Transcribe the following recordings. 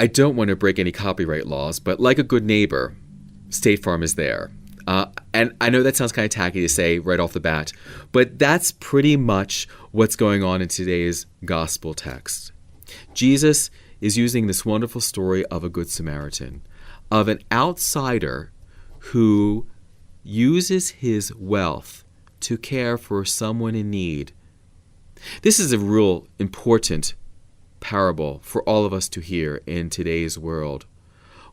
I don't want to break any copyright laws, but like a good neighbor, State Farm is there. And I know that sounds kind of tacky to say right off the bat, but that's pretty much what's going on in today's gospel text. Jesus is using this wonderful story of a Good Samaritan, of an outsider who uses his wealth to care for someone in need. This is a real important parable for all of us to hear in today's world.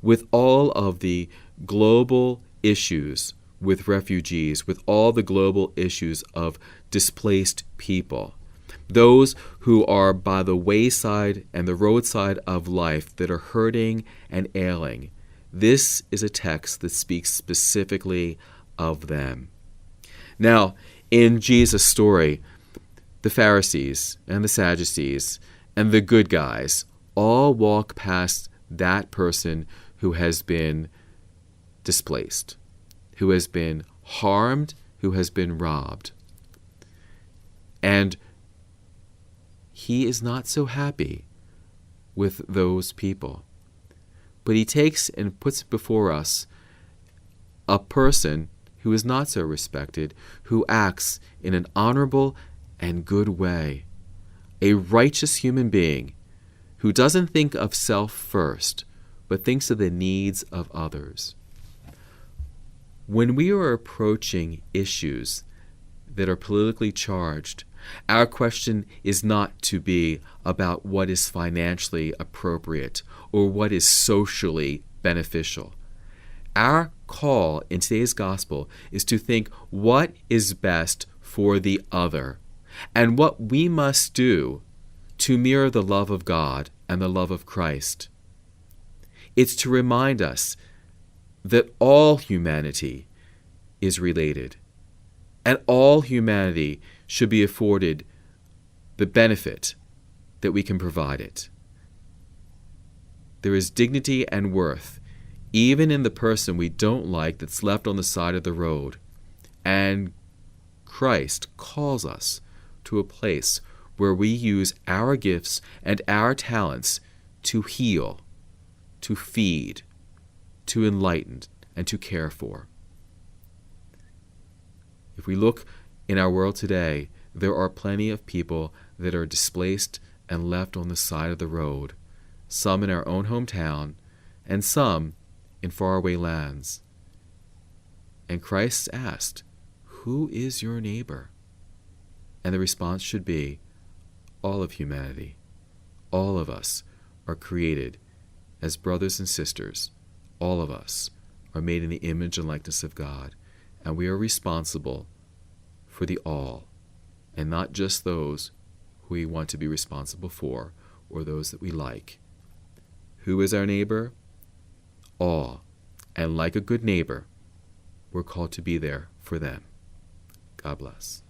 With all of the global issues with refugees, with all the global issues of displaced people, those who are by the wayside and the roadside of life that are hurting and ailing, this is a text that speaks specifically of them. Now, in Jesus' story, the Pharisees and the Sadducees and the good guys all walk past that person who has been displaced, who has been harmed, who has been robbed. And he is not so happy with those people. But he takes and puts before us a person who is not so respected, who acts in an honorable and good way, a righteous human being who doesn't think of self first, but thinks of the needs of others. When we are approaching issues that are politically charged, our question is not to be about what is financially appropriate or what is socially beneficial. Our call in today's gospel is to think what is best for the other and what we must do to mirror the love of God and the love of Christ. It's to remind us that all humanity is related, and all humanity should be afforded the benefit that we can provide it. There is dignity and worth even in the person we don't like that's left on the side of the road. And Christ calls us to a place where we use our gifts and our talents to heal, to feed, to enlighten, and to care for. If we look in our world today, there are plenty of people that are displaced and left on the side of the road, some in our own hometown, and some in faraway lands. And Christ asked, "Who is your neighbor?" And the response should be, all of humanity. All of us are created as brothers and sisters. All of us are made in the image and likeness of God, and we are responsible for the all, and not just those who we want to be responsible for or those that we like. Who is our neighbor? All. And like a good neighbor, we're called to be there for them. God bless.